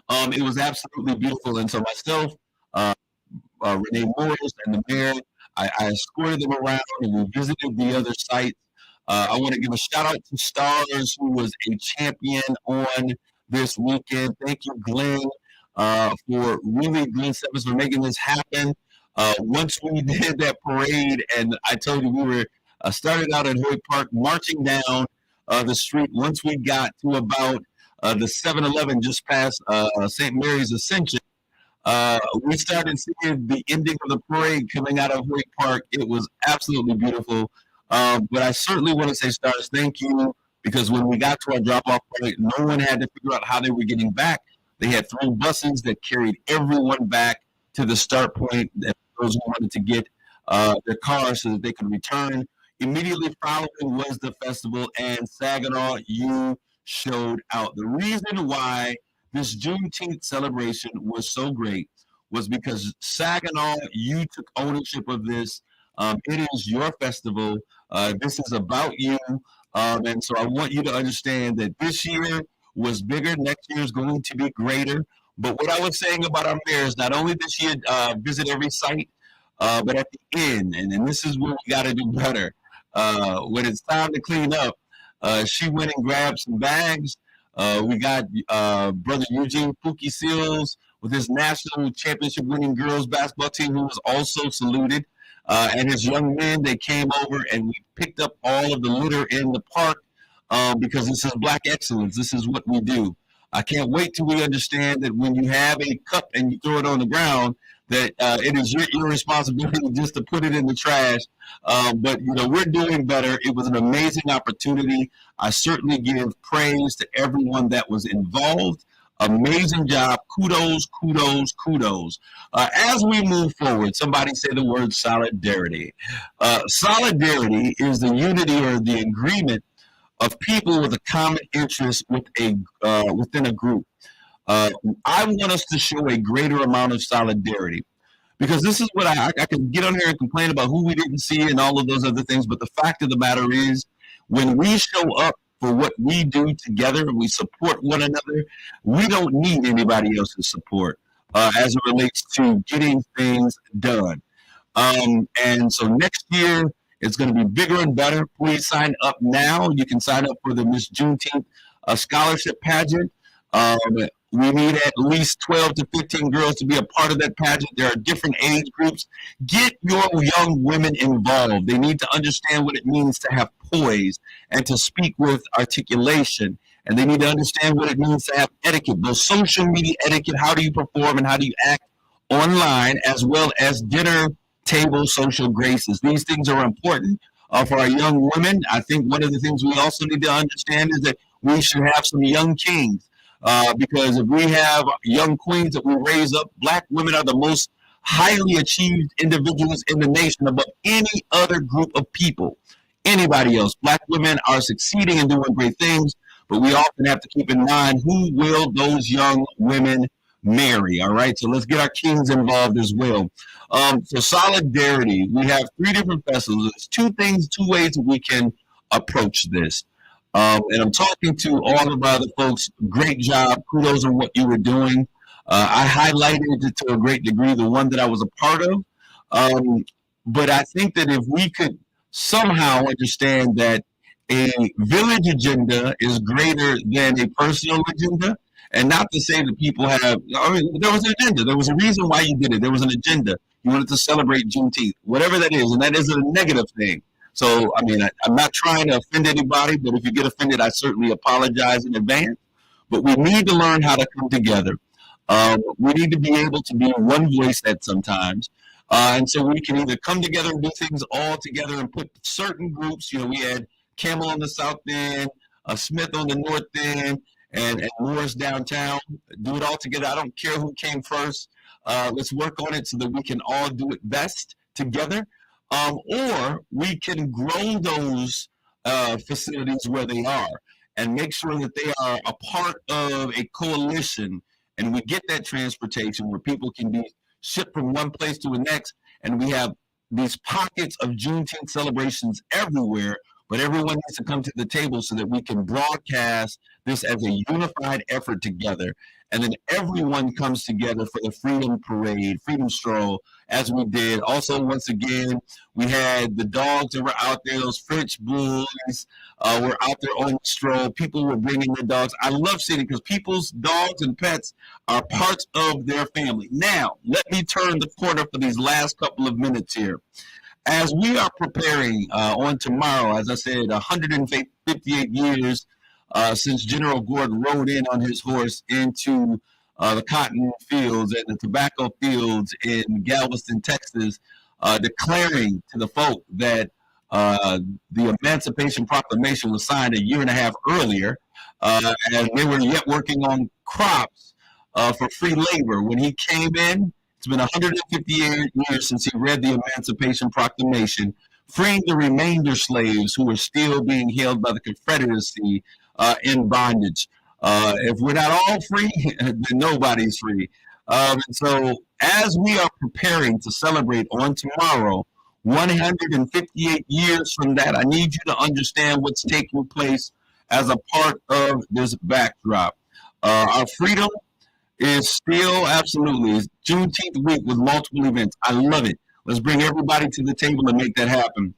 It was absolutely beautiful. And so myself, Renee Morris, and the mayor, I escorted them around and we visited the other sites. I want to give a shout out to Stars, who was a champion on this weekend. Thank you, Glenn, Glenn Stephens, for making this happen. Once we did that parade, and I told you we were started out at Hoyt Park, marching down the street. Once we got to about the 7-Eleven just past St. Mary's Ascension, we started seeing the ending of the parade coming out of Hoyt Park. It was absolutely beautiful. But I certainly want to say, Stars, thank you, because when we got to our drop-off point, no one had to figure out how they were getting back. They had 3 buses that carried everyone back to the start point, and those who wanted to get their cars so that they could return. Immediately following was the festival, and Saginaw, you showed out. The reason why this Juneteenth celebration was so great was because Saginaw, you took ownership of this. It is your festival. This is about you. And so I want you to understand that this year was bigger. Next year is going to be greater. But what I was saying about our mayor is not only did she visit every site, but at the end, and this is where we got to do better. when it's time to clean up, she went and grabbed some bags. We got brother Eugene Pookie Seals with his national championship winning girls basketball team, who was also saluted. And his young men, they came over and we picked up all of the litter in the park because this is black excellence. This is what we do. I can't wait till we understand that when you have a cup and you throw it on the ground, that it is your responsibility just to put it in the trash. But we're doing better. It was an amazing opportunity. I certainly give praise to everyone that was involved. Amazing job. Kudos, kudos, kudos. As we move forward, somebody say the word solidarity. Solidarity is the unity or the agreement of people with a common interest within a group. I want us to show a greater amount of solidarity because this is what I can get on here and complain about who we didn't see and all of those other things. But the fact of the matter is, when we show up for what we do together and we support one another, we don't need anybody else's support as it relates to getting things done. And so next year, it's going to be bigger and better. Please sign up now. You can sign up for the Miss Juneteenth scholarship pageant. We need at least 12 to 15 girls to be a part of that pageant. There are different age groups. Get your young women involved. They need to understand what it means to have poise and to speak with articulation. And they need to understand what it means to have etiquette, both social media etiquette, how do you perform and how do you act online, as well as dinner table social graces. These things are important for our young women. I think one of the things we also need to understand is that we should have some young kings. Because if we have young queens that we raise up, black women are the most highly achieved individuals in the nation above any other group of people, anybody else. Black women are succeeding and doing great things, but we often have to keep in mind who will those young women marry. All right, so let's get our kings involved as well. So solidarity, we have three different festivals. There's two ways that we can approach this. And I'm talking to all of our other folks. Great job. Kudos on what you were doing. I highlighted it to a great degree, the one that I was a part of. But I think that if we could somehow understand that a village agenda is greater than a personal agenda, and not to say that people have, there was an agenda. There was a reason why you did it. There was an agenda. You wanted to celebrate Juneteenth, whatever that is. And that isn't a negative thing. So, I'm not trying to offend anybody, but if you get offended, I certainly apologize in advance. But we need to learn how to come together. We need to be able to be one voice at sometimes. And so we can either come together and do things all together and put certain groups, we had Camel on the south end, Smith on the north end, and Morris downtown. Do it all together. I don't care who came first. Let's work on it so that we can all do it best together. Or we can grow those facilities where they are and make sure that they are a part of a coalition, and we get that transportation where people can be shipped from one place to the next, and we have these pockets of Juneteenth celebrations everywhere, but everyone needs to come to the table so that we can broadcast this as a unified effort together. And then everyone comes together for the Freedom Parade, Freedom Stroll, as we did. Also, once again, we had the dogs that were out there, those French bulls were out there on the stroll. People were bringing their dogs. I love seeing it because people's dogs and pets are parts of their family. Now, let me turn the corner for these last couple of minutes here. As we are preparing on tomorrow, as I said, 158 years since General Gordon rode in on his horse into the cotton fields and the tobacco fields in Galveston, Texas, declaring to the folk that the Emancipation Proclamation was signed a year and a half earlier, and they were yet working on crops for free labor. When he came in, it's been 158 years since he read the Emancipation Proclamation, freeing the remainder slaves who were still being held by the Confederacy in bondage. If we're not all free, then nobody's free. And so as we are preparing to celebrate on tomorrow, 158 years from that, I need you to understand what's taking place as a part of this backdrop. Our freedom is still absolutely, it's Juneteenth week with multiple events. I love it. Let's bring everybody to the table and make that happen.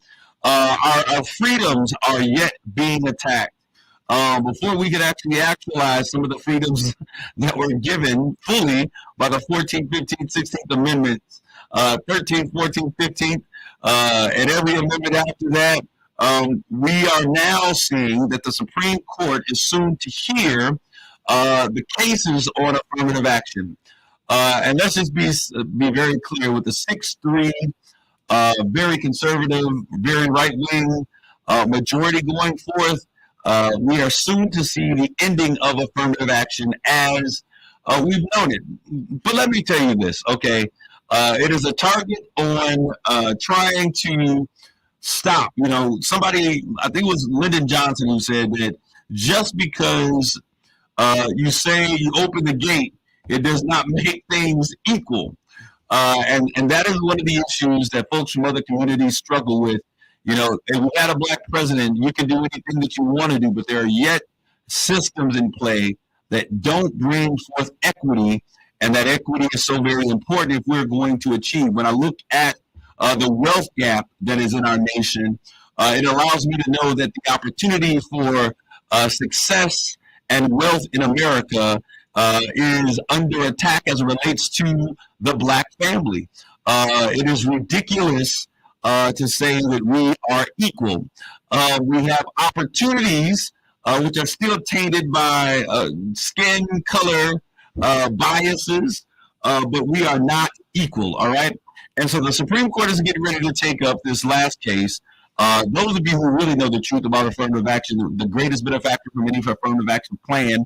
our freedoms are yet being attacked. Before we could actually actualize some of the freedoms that were given fully by the 14th, 15th, 16th Amendments, 13th, 14th, 15th, and every amendment after that, we are now seeing that the Supreme Court is soon to hear the cases on affirmative action. And let's just be very clear with the 6-3 very conservative, very right wing majority going forth. We are soon to see the ending of affirmative action as we've known it. But let me tell you this, okay? It is a target on trying to stop. You know, somebody, I think it was Lyndon Johnson who said that just because you say you open the gate, it does not make things equal. And that is one of the issues that folks from other communities struggle with. You know, if we had a black president, you can do anything that you want to do, but there are yet systems in play that don't bring forth equity, and that equity is so very important if we're going to achieve. When I look at the wealth gap that is in our nation, it allows me to know that the opportunity for success and wealth in America is under attack as it relates to the black family. It is ridiculous to say that we are equal. We have opportunities which are still tainted by skin color biases, but we are not equal, all right? And so the Supreme Court is getting ready to take up this last case. Those of you who really know the truth about affirmative action, the greatest benefactor from any affirmative action plan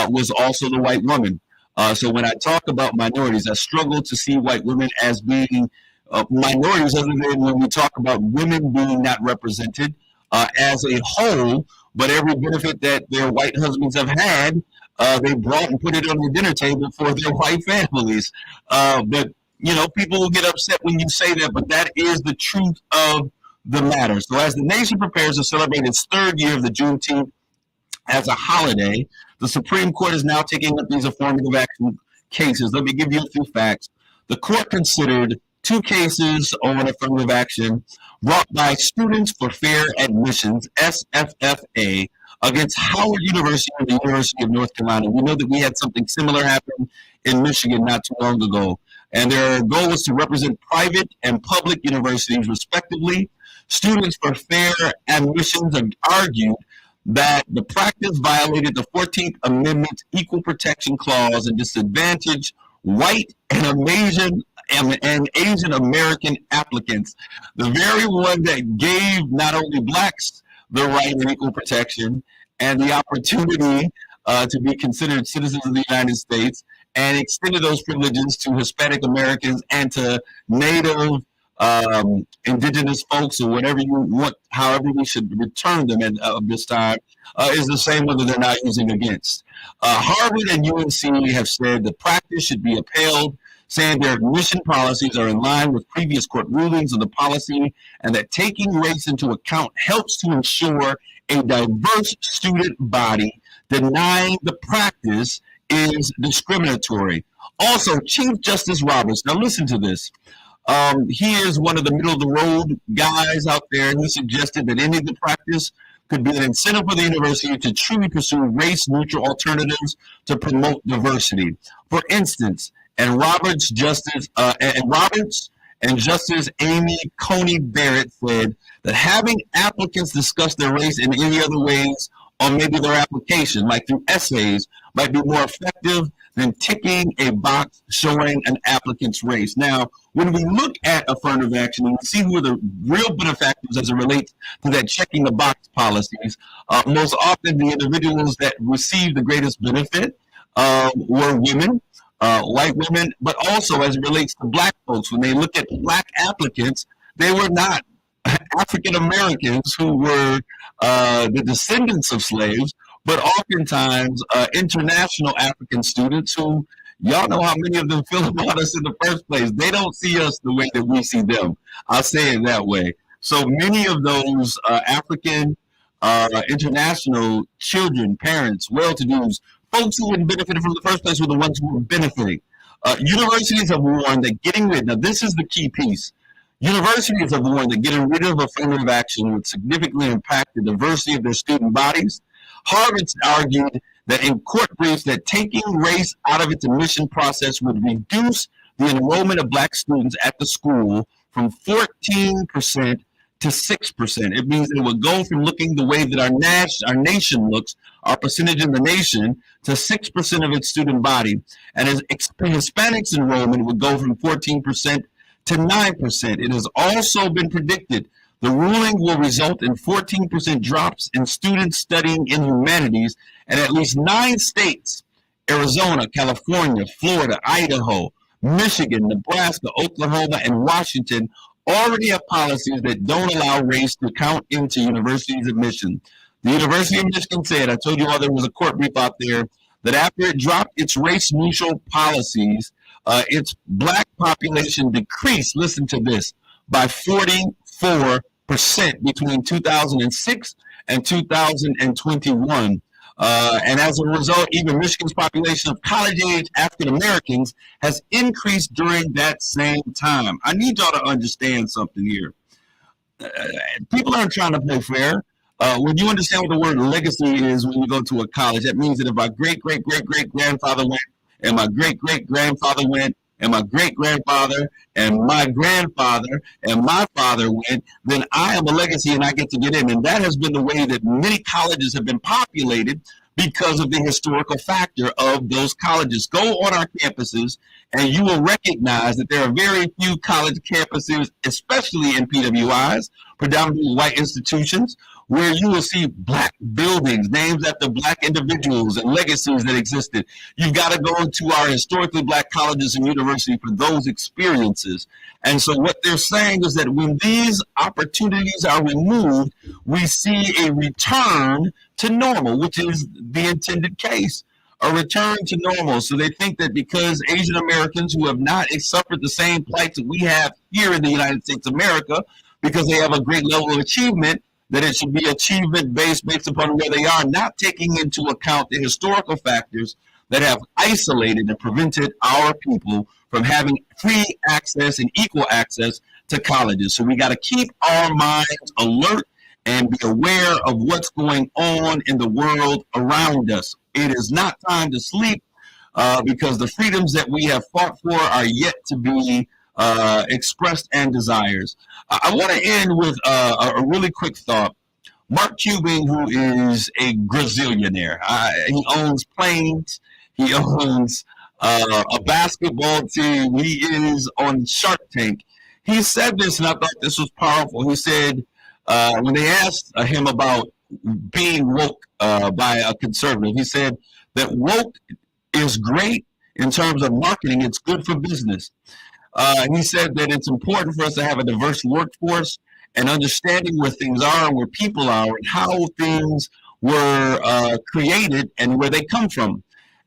was also the white woman. So when I talk about minorities, I struggle to see white women as being minorities, other than when we talk about women being not represented as a whole, but every benefit that their white husbands have had, they brought and put it on the dinner table for their white families. But, you know, people will get upset when you say that, but that is the truth of the matter. So as the nation prepares to celebrate its third year of the Juneteenth as a holiday, the Supreme Court is now taking up these affirmative action cases. Let me give you a few facts. The court considered 2 cases on affirmative action brought by Students for Fair Admissions, SFFA, against Howard University and the University of North Carolina. We know that we had something similar happen in Michigan not too long ago. And their goal was to represent private and public universities, respectively. Students for Fair Admissions argued that the practice violated the 14th Amendment Equal Protection Clause and disadvantaged white and Asian American applicants, the very one that gave not only blacks the right and equal protection and the opportunity to be considered citizens of the United States, and extended those privileges to Hispanic Americans and to Native indigenous folks, or whatever you want, however we should return them at this time, is the same one that they're not using against. Harvard and UNC have said the practice should be upheld, saying their admission policies are in line with previous court rulings of the policy, and that taking race into account helps to ensure a diverse student body. Denying the practice is discriminatory. Also, Chief Justice Roberts, now listen to this. He is one of the middle of the road guys out there, and he suggested that any of the practice could be an incentive for the university to truly pursue race-neutral alternatives to promote diversity. For instance, Roberts and Justice Amy Coney Barrett said that having applicants discuss their race in any other ways or maybe their application, like through essays, might be more effective than ticking a box showing an applicant's race. Now, when we look at affirmative action and we see who are the real benefactors as it relates to that checking the box policies, most often the individuals that receive the greatest benefit were women, white women, but also as it relates to black folks. When they look at black applicants, they were not African Americans who were the descendants of slaves, but oftentimes international African students who, y'all know how many of them feel about us in the first place. They don't see us the way that we see them. I'll say it that way. So many of those African international children, parents, well-to-dos, folks who had benefited from the first place were the ones who were benefiting. Universities have warned that getting rid, now this is the key piece, Universities have warned that getting rid of affirmative action would significantly impact the diversity of their student bodies. Harvard's argued that in court briefs that taking race out of its admission process would reduce the enrollment of black students at the school from 14% to 6%. It means it would go from looking the way that our nation looks, our percentage in the nation, to 6% of its student body. And as Hispanics enrollment would go from 14% to 9%. It has also been predicted the ruling will result in 14% drops in students studying in humanities, and at least 9 states, Arizona, California, Florida, Idaho, Michigan, Nebraska, Oklahoma, and Washington, already have policies that don't allow race to count into universities' admission. The University of Michigan said, I told you all there was a court brief out there, that after it dropped its race-neutral policies, its black population decreased, listen to this, by 44% between 2006 and 2021. And as a result, even Michigan's population of college-age African Americans has increased during that same time. I need y'all to understand something here. People aren't trying to play fair. When you understand what the word legacy is when you go to a college, that means that if my great-great-great-great-grandfather went, and my great-great-grandfather went, and my great-grandfather, and my grandfather, and my father went, then I am a legacy and I get to get in. And that has been the way that many colleges have been populated because of the historical factor of those colleges. Go on our campuses and you will recognize that there are very few college campuses, especially in PWIs, predominantly white institutions, where you will see black buildings, names after black individuals and legacies that existed. You've got to go into our historically black colleges and universities for those experiences. And so what they're saying is that when these opportunities are removed, we see a return to normal, which is the intended case, a return to normal. So they think that because Asian Americans who have not suffered the same plights that we have here in the United States of America, because they have a great level of achievement, that it should be achievement based upon where they are, not taking into account the historical factors that have isolated and prevented our people from having free access and equal access to colleges. So we got to keep our minds alert and be aware of what's going on in the world around us. It is not time to sleep because the freedoms that we have fought for are yet to be expressed and desires. I want to end with a really quick thought. Mark Cuban, who is a gazillionaire, he owns planes, he owns a basketball team, he is on Shark Tank. He said this, and I thought this was powerful. He said, when they asked him about being woke by a conservative, he said that woke is great in terms of marketing, it's good for business. He said that it's important for us to have a diverse workforce and understanding where things are and where people are and how things were created and where they come from.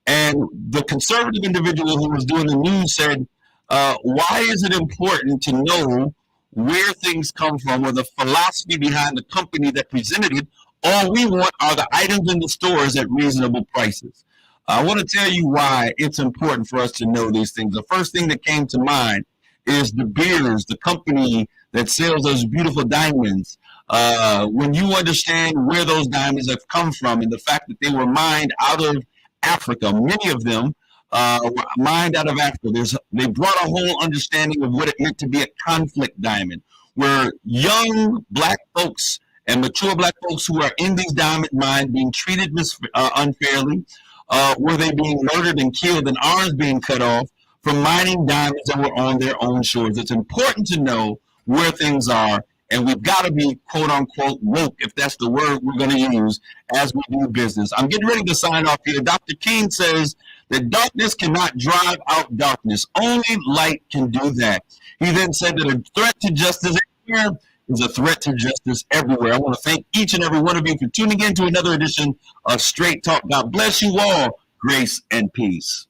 And the conservative individual who was doing the news said, why is it important to know where things come from or the philosophy behind the company that presented it? All we want are the items in the stores at reasonable prices. I want to tell you why it's important for us to know these things. The first thing that came to mind is De Beers, the company that sells those beautiful diamonds. When you understand where those diamonds have come from and the fact that they were mined out of Africa, many of them were mined out of Africa. They brought a whole understanding of what it meant to be a conflict diamond, where young black folks and mature black folks who are in these diamond mines being treated unfairly, were they being murdered and killed and arms being cut off from mining diamonds that were on their own shores. It's important to know where things are, and we've got to be quote unquote woke, if that's the word we're going to use as we do business. I'm getting ready to sign off here. Dr. King says that darkness cannot drive out darkness. Only light can do that. He then said that a threat to justice here is a threat to justice everywhere. I want to thank each and every one of you for tuning in to another edition of Straight Talk. God bless you all. Grace and peace.